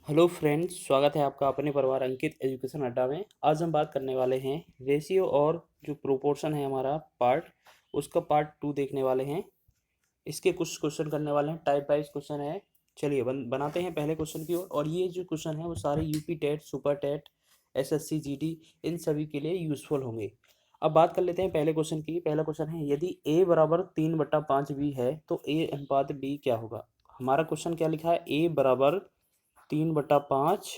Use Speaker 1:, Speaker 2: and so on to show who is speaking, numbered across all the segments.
Speaker 1: Hello friends, स्वागत है आपका अपने परिवार अंकित एजुकेशन अड्डा में। आज हम बात करने वाले हैं रेशियो और जो प्रोपोर्शन है हमारा पार्ट, उसका पार्ट 2 देखने वाले हैं। इसके कुछ क्वेश्चन करने वाले हैं, टाइप वाइज क्वेश्चन है। चलिए बनाते हैं पहले क्वेश्चन की ओर। और ये जो क्वेश्चन है वो सारे UP TET, super TET, SSC GD इन सभी के लिए यूजफुल होंगे। अब बात कर लेते हैं पहले क्वेश्चन की। पहला क्वेश्चन है, यदि ए बराबर 3/5 बी है तो ए अनुपात बी क्या होगा। हमारा क्वेश्चन क्या लिखा है, ए बराबर 3/5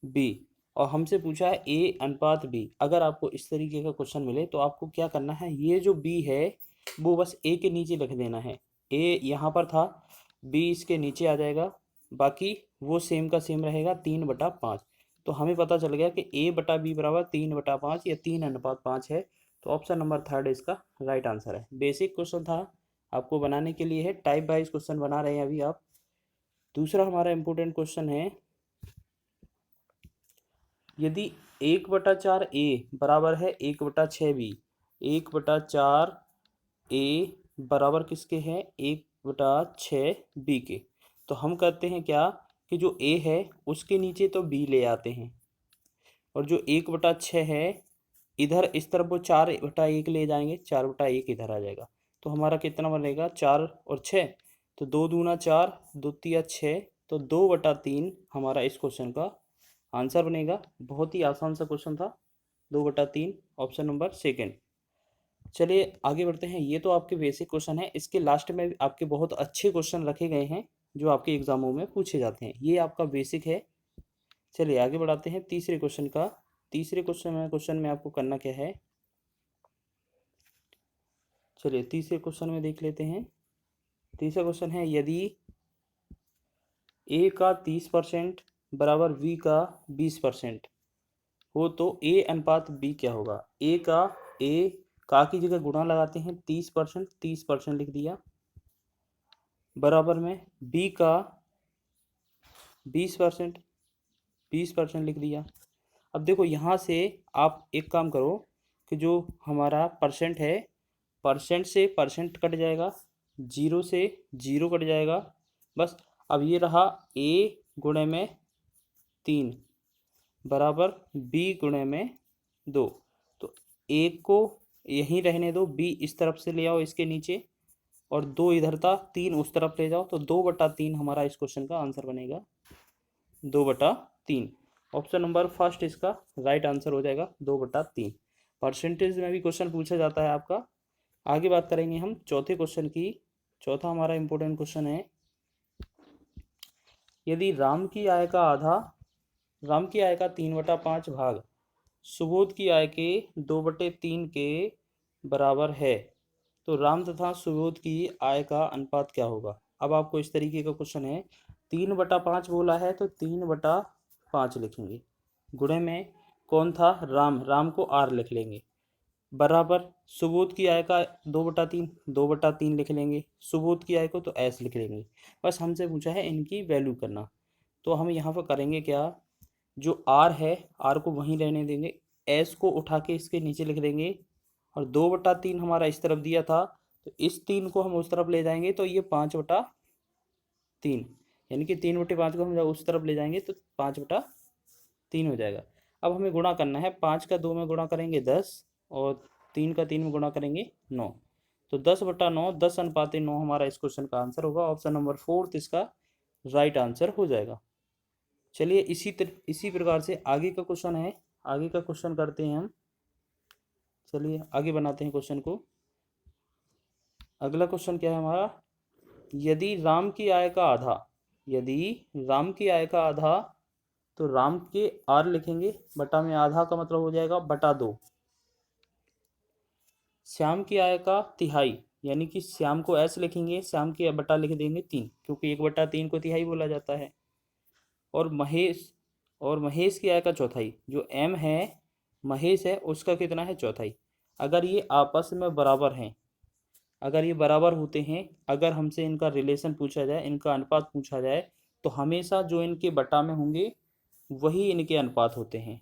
Speaker 1: बी, और हमसे पूछा है ए अनुपात बी। अगर आपको इस तरीके का क्वेश्चन मिले तो आपको क्या करना है, ये जो बी है वो बस ए के नीचे लिख देना है। ए यहाँ पर था, बी इसके नीचे आ जाएगा, बाकी वो सेम का सेम रहेगा 3/5। तो हमें पता चल गया कि ए बटा बी बराबर 3/5 या 3:5 है। तो ऑप्शन नंबर थर्ड इसका राइट आंसर है। बेसिक क्वेश्चन था, आपको बनाने के लिए है। टाइप वाइज क्वेश्चन बना रहे हैं अभी आप। दूसरा हमारा इंपॉर्टेंट क्वेश्चन है, यदि 1/4 ए बराबर है 1/6 बी, 1/4 ए बराबर किसके हैं, 1/6 बी के, तो हम करते हैं क्या कि जो ए है उसके नीचे तो बी ले आते हैं, और जो 1/6 है इधर इस तरफ वो 4/1 ले जाएंगे, 4/1 इधर आ जाएगा। तो हमारा कितना बनेगा, 4 और 6, तो 2 दूना 4, 2 तिया 6, तो 2/3 हमारा इस क्वेश्चन का आंसर बनेगा। बहुत ही आसान सा क्वेश्चन था, 2/3, ऑप्शन नंबर सेकेंड। चलिए आगे बढ़ते हैं। ये तो आपके बेसिक क्वेश्चन है, इसके लास्ट में आपके बहुत अच्छे क्वेश्चन रखे गए हैं जो आपके एग्जामों में पूछे जाते हैं। ये आपका बेसिक है। चलिए आगे बढ़ाते हैं तीसरे क्वेश्चन का। तीसरे क्वेश्चन में आपको करना क्या है, चलिए तीसरे क्वेश्चन में देख लेते हैं। तीसरा क्वेश्चन है, यदि ए का 30% बराबर बी का 20% हो तो ए अनुपात बी क्या होगा। ए का की जगह गुणा लगाते हैं, 30%, 30% लिख दिया, बराबर में बी का 20%, 20% लिख दिया। अब देखो यहाँ से आप एक काम करो कि जो हमारा परसेंट है, परसेंट से परसेंट कट जाएगा, जीरो से जीरो कट जाएगा, बस। अब ये रहा ए गुणे में 3 बराबर बी गुणे में 2। तो एक को यहीं रहने दो, बी इस तरफ से ले आओ इसके नीचे, और 2 इधर था, 3 उस तरफ ले जाओ, तो 2/3 हमारा इस क्वेश्चन का आंसर बनेगा, 2/3। ऑप्शन नंबर फर्स्ट इसका राइट आंसर हो जाएगा, 2/3। परसेंटेज में भी क्वेश्चन पूछा जाता है आपका। आगे बात करेंगे हम चौथे क्वेश्चन की। चौथा हमारा इंपॉर्टेंट क्वेश्चन है, यदि राम की आय का 3/5 भाग सुबोध की आय के 2/3 के बराबर है तो राम तथा सुबोध की आय का अनुपात क्या होगा। अब आपको इस तरीके का क्वेश्चन है, 3/5 बोला है तो 3/5 लिखेंगे, गुणे में कौन था, राम, राम को आर लिख लेंगे, बराबर सुबोध की आय का 2/3, 2/3 लिख लेंगे, सुबोध की आय को तो एस लिख लेंगे। बस हमसे पूछा है इनकी वैल्यू करना, तो हम यहाँ पर करेंगे क्या, जो आर है आर को वहीं रहने देंगे, एस को उठा के इसके नीचे लिख देंगे, और 2/3 हमारा इस तरफ दिया था, तो इस 3 को हम उस तरफ ले जाएंगे तो ये 5/3, यानी कि 3/5 को हम जब उस तरफ ले जाएंगे तो 5/3 हो जाएगा। अब हमें गुणा करना है, 5 का 2 में गुणा करेंगे 10, और 3 का 3 में गुणा करेंगे 9, तो 10/9, 10:9 हमारा इस क्वेश्चन का आंसर होगा। ऑप्शन नंबर फोर्थ इसका राइट आंसर हो जाएगा। चलिए इसी प्रकार से आगे का क्वेश्चन है, आगे का क्वेश्चन करते हैं हम। चलिए आगे बनाते हैं क्वेश्चन को। अगला क्वेश्चन क्या है हमारा, यदि राम की आय का आधा, यदि राम की आय का आधा, तो राम के आर लिखेंगे, बटा में आधा का मतलब हो जाएगा बटा 2। श्याम की आय का तिहाई, यानी कि श्याम को ऐसे लिखेंगे, श्याम की बटा लिख देंगे 3, क्योंकि 1/3 को तिहाई बोला जाता है। और महेश की आय का चौथाई, जो एम है, महेश है, उसका कितना है, चौथाई। अगर ये आपस में बराबर हैं, अगर ये बराबर होते हैं, अगर हमसे इनका रिलेशन पूछा जाए, इनका अनुपात पूछा जाए, तो हमेशा जो इनके बटा में होंगे वही इनके अनुपात होते हैं।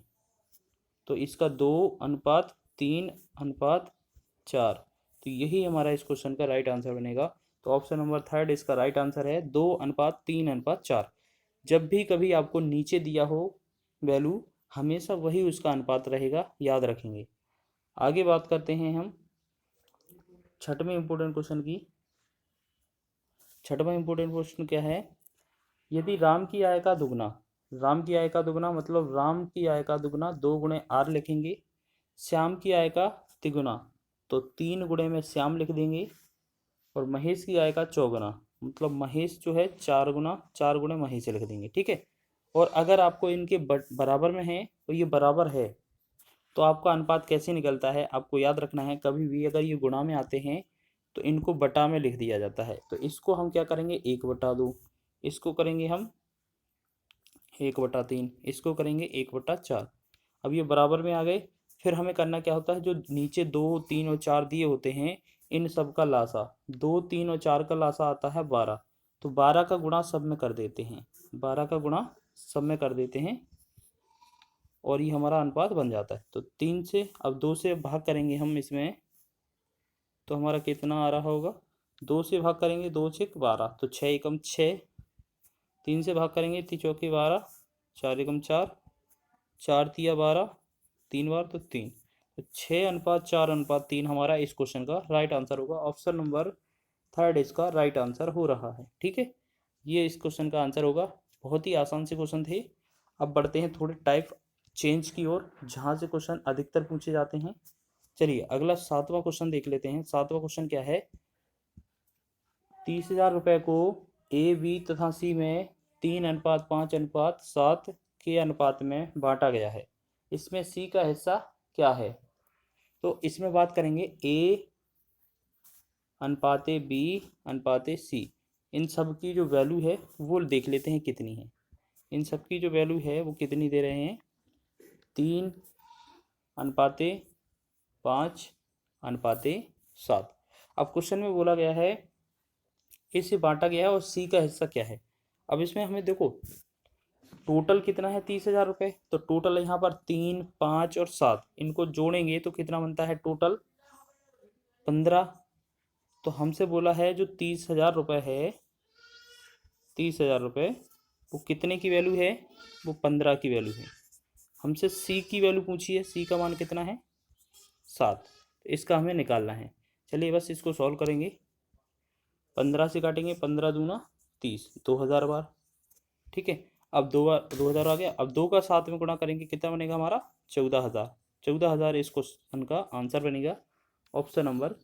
Speaker 1: तो इसका 2/3/4, तो यही हमारा इस क्वेश्चन का राइट आंसर बनेगा। तो ऑप्शन नंबर थर्ड इसका राइट आंसर है, 2/3/4। जब भी कभी आपको नीचे दिया हो वैल्यू, हमेशा वही उसका अनुपात रहेगा, याद रखेंगे। आगे बात करते हैं हम छठवें इंपॉर्टेंट क्वेश्चन की। छठवां इंपॉर्टेंट क्वेश्चन क्या है? यदि राम की आय का दुगना, राम की आय का दुगना मतलब राम की आय का दुगना 2 गुणे आर लिखेंगे, श्याम की आय का तिगुना तो 3 गुणे में श्याम लिख देंगे, और महेश की आय का चौगुना मतलब महेश जो है 4 गुणे महेश लिख देंगे। ठीक है। और अगर आपको इनके बराबर में है तो ये बराबर है, तो आपका अनुपात कैसे निकलता है आपको याद रखना है। कभी भी अगर ये गुणा में आते हैं तो इनको बटा में लिख दिया जाता है। तो इसको हम क्या करेंगे 1/2, इसको करेंगे हम 1/3, इसको करेंगे 1/4। अब ये बराबर में आ गए। फिर हमें करना क्या होता है, जो नीचे 2, 3 और 4 दिए होते हैं इन सब का लासा, 2, 3 और 4 का लासा आता है 12, तो 12 का गुणा सब में कर देते हैं, 12 का गुणा सब में कर देते हैं और ये हमारा अनुपात बन जाता है। तो 3 से अब 2 से भाग करेंगे हम इसमें, तो हमारा कितना आ रहा होगा, 2 से भाग करेंगे, 2 6 12, तो 6 एकम 6, 3 से भाग करेंगे 3 चौके 12, 4 एकम 4, 4 तिया 12, 3 बार तो 3, तो 6:4:3 हमारा इस क्वेश्चन का राइट आंसर होगा। ऑप्शन नंबर 3 इसका राइट आंसर हो रहा है। ठीक है, ये इस क्वेश्चन का आंसर होगा। बहुत ही आसान से क्वेश्चन थे। अब बढ़ते हैं थोड़े टाइप चेंज की ओर, जहाँ से क्वेश्चन अधिकतर पूछे जाते हैं। चलिए अगला 7वां क्वेश्चन देख लेते हैं। 7वां क्वेश्चन क्या है, 30,000 रुपये को ए, बी तथा सी में 3:5:7 के अनुपात में बांटा गया है। इसमें सी का हिस्सा क्या है? तो इसमें बात करेंगे ए अनुपाते बी अनुपाते सी, इन सब की जो वैल्यू है वो देख लेते हैं कितनी है। इन सब की जो वैल्यू है वो कितनी दे रहे हैं, 3:5:7। अब क्वेश्चन में बोला गया है ए से बांटा गया है और सी का हिस्सा क्या है। अब इसमें हमें देखो टोटल कितना है 30,000 रुपये, तो टोटल यहाँ पर 3, 5 और 7 इनको जोड़ेंगे तो कितना बनता है टोटल 15। तो हमसे बोला है जो 30,000 रुपये है, 30,000 रुपये वो कितने की वैल्यू है, वो 15 की वैल्यू है। हमसे सी की वैल्यू पूछी है, सी का मान कितना है 7, तो इसका हमें निकालना है। चलिए बस इसको सॉल्व करेंगे। 15 से काटेंगे, 15 दूना 30, 2,000 बार। ठीक है, अब 2,000 आ गया। अब 2 का 7 में गुणा करेंगे, कितना बनेगा हमारा 14,000। 14,000 इस क्वेश्चन का आंसर बनेगा। Option number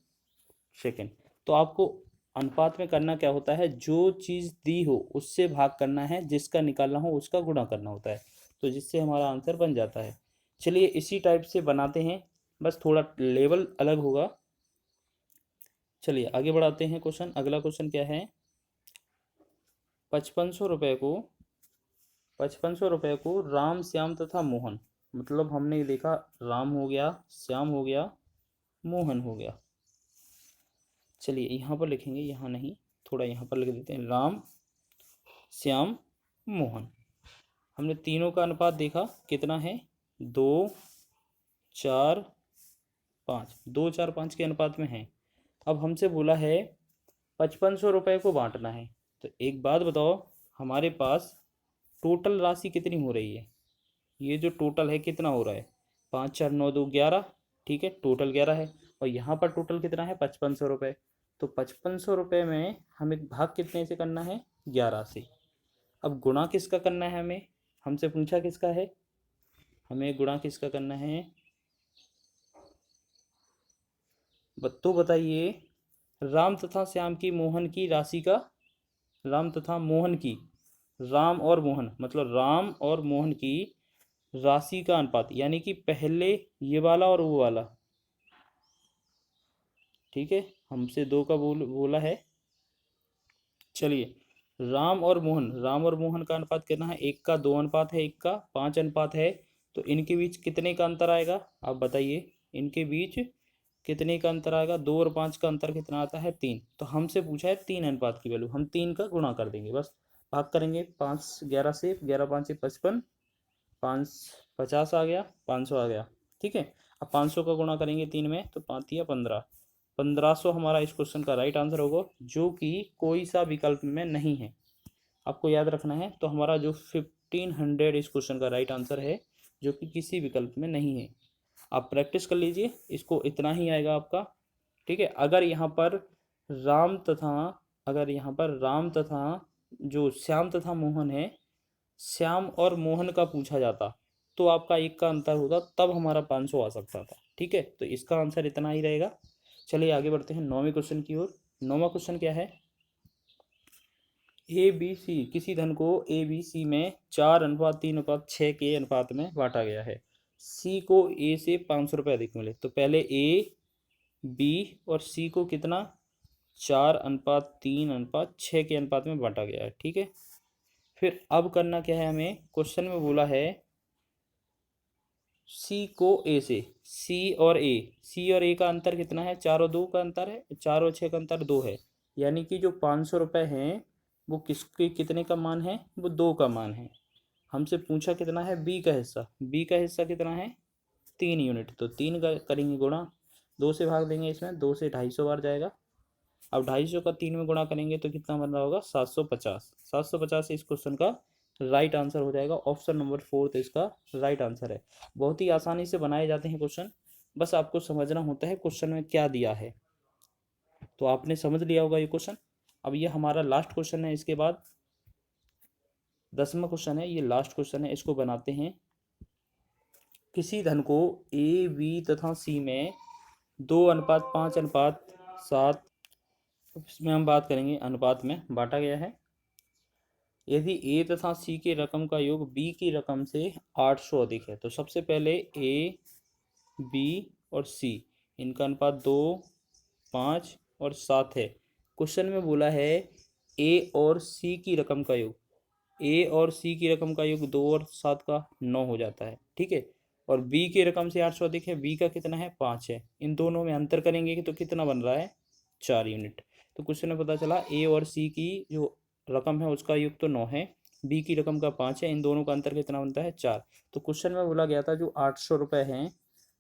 Speaker 1: 2। तो आपको अनुपात में करना क्या होता है, जो चीज़ दी हो उससे भाग करना है, जिसका निकालना हो उसका गुणा करना होता है, तो जिससे हमारा आंसर बन जाता है। चलिए इसी टाइप से बनाते हैं, बस थोड़ा लेवल अलग होगा। चलिए आगे बढ़ाते हैं क्वेश्चन। अगला क्वेश्चन क्या है, 5500 रुपये को राम, श्याम तथा मोहन, मतलब हमने देखा राम हो गया, श्याम हो गया, मोहन हो गया। चलिए यहाँ पर लिखेंगे, यहाँ नहीं, थोड़ा यहाँ पर लिख देते हैं, राम, श्याम, मोहन। हमने तीनों का अनुपात देखा कितना है, 2, 4, 5, 2, 4, 5 के अनुपात में है। अब हमसे बोला है 5500 रुपये को बांटना है। तो एक बात बताओ, हमारे पास टोटल राशि कितनी हो रही है, ये जो टोटल है कितना हो रहा है, 5, 4, 9, 2, 11। ठीक है, टोटल 11 है, और यहाँ पर टोटल कितना है 5500 रुपये। तो 5500 रुपये में हमें भाग कितने से करना है, 11 से। अब गुणा किसका करना है, हमें हमसे पूछा किसका है, हमें गुणा किसका करना है, तो बताइए। राम तथा श्याम की मोहन की राशि का, राम तथा मोहन की, राम और मोहन मतलब राम और मोहन की राशि का अनुपात, यानी कि पहले ये वाला और वो वाला। ठीक है, हमसे 2 का बोला है। चलिए राम और मोहन का अनुपात कितना है, 1 का 2 अनुपात है, 1 का 5 अनुपात है। तो इनके बीच कितने का अंतर आएगा, आप बताइए, इनके बीच कितने का अंतर आएगा, 2 और 5 का अंतर कितना आता है 3। तो हमसे पूछा है 3 अनुपात की वैल्यू, हम 3 का गुणा कर देंगे, बस भाग करेंगे 5 11 से, 11 5 55, 5 50 आ गया, 500 आ गया। ठीक है, अब 500 का गुणा करेंगे 3 में, तो 5 या 15, 1500 हमारा इस क्वेश्चन का राइट आंसर होगा, जो कि कोई सा विकल्प में नहीं है। आपको याद रखना है। तो हमारा जो 1500 इस क्वेश्चन का राइट आंसर है, जो कि किसी विकल्प में नहीं है। आप प्रैक्टिस कर लीजिए, इसको इतना ही आएगा आपका। ठीक है, अगर यहाँ पर राम तथा जो श्याम तथा मोहन है, श्याम और मोहन का पूछा जाता तो आपका एक का अंतर होता, तब हमारा 500 आ सकता था। ठीक है, तो इसका आंसर इतना ही रहेगा। चलिए आगे बढ़ते हैं 9वें क्वेश्चन की ओर। 9वां क्वेश्चन क्या है? ए बी सी, किसी धन को ए बी सी में 4:3:6 के अनुपात में बांटा गया है। सी को ए से 500 रुपये अधिक मिले, तो पहले ए बी और सी को कितना 4:3:6 के अनुपात में बांटा गया है। ठीक है, फिर अब करना क्या है हमें? क्वेश्चन में बोला है सी को ए से, सी और ए का अंतर कितना है? 4 और 2 का अंतर है, 4 और 6 का अंतर 2 है। यानी कि जो 500 रुपये हैं वो किसके कितने का मान है? वो 2 का मान है। हमसे पूछा कितना है? बी का हिस्सा। बी का हिस्सा कितना है? 3 यूनिट। तो 3 का करेंगे गुणा, 2 से भाग देंगे, इसमें 2 से 250 बार जाएगा। अब 250 का 3 में गुणा करेंगे तो कितना बन रहा होगा? 750। 750 इस क्वेश्चन का राइट आंसर हो जाएगा। ऑप्शन नंबर 4 इसका राइट आंसर है। बहुत ही आसानी से बनाए जाते हैं क्वेश्चन, बस आपको समझना होता है क्वेश्चन में क्या दिया है। तो आपने समझ लिया होगा ये क्वेश्चन। अब ये हमारा लास्ट क्वेश्चन है, इसके बाद 10वां क्वेश्चन है, ये लास्ट क्वेश्चन है, इसको बनाते हैं। किसी धन को ए बी तथा सी में 2:5:7, इसमें हम बात करेंगे अनुपात में बांटा गया है। यदि ए तथा सी की रकम का योग बी की रकम से 800 अधिक है, तो सबसे पहले ए बी और सी, इनका अनुपात 2, 5 और 7 है। क्वेश्चन में बोला है ए और सी की रकम का योग, ए और सी की रकम का योग 2 और 7 का 9 हो जाता है। ठीक है, और बी की रकम से 800 अधिक है, बी का कितना है? 5 है। इन दोनों में अंतर करेंगे तो कितना बन रहा है? 4 यूनिट। तो क्वेश्चन में पता चला ए और सी की जो रकम है उसका योग तो 9 है, बी की रकम का 5 है, इन दोनों का अंतर कितना बनता है? 4। तो क्वेश्चन में बोला गया था जो 800 रुपये हैं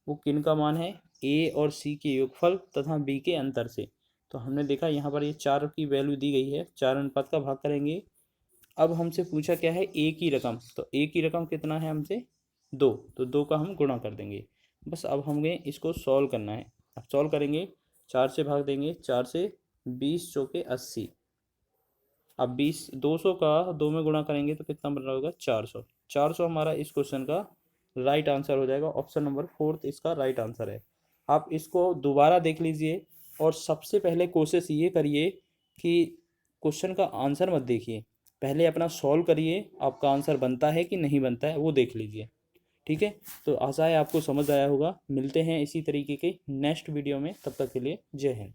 Speaker 1: वो किन का मान है? ए और सी के योगफल तथा बी के अंतर से। तो हमने देखा यहाँ पर ये 4 की वैल्यू दी गई है, 4 अनुपात का भाग करेंगे। अब हमसे पूछा क्या है? ए की रकम, तो ए की रकम कितना है हमसे? 2, तो 2 का हम गुणा कर देंगे। बस अब हमें इसको सॉल्व करना है। अब सॉल्व करेंगे, 4 से भाग देंगे, 4 से 20 चौके 80। अब 200 का 2 में गुणा करेंगे तो कितना बन रहा होगा? 400। 400 हमारा इस क्वेश्चन का राइट आंसर हो जाएगा। ऑप्शन नंबर 4 इसका राइट आंसर है। आप इसको दोबारा देख लीजिए और सबसे पहले कोशिश ये करिए कि क्वेश्चन का आंसर मत देखिए, पहले अपना सॉल्व करिए, आपका आंसर बनता है कि नहीं बनता है वो देख लीजिए। ठीक है, तो आशा है आपको समझ आया होगा। मिलते हैं इसी तरीके के नेक्स्ट वीडियो में, तब तक के लिए जय हिंद।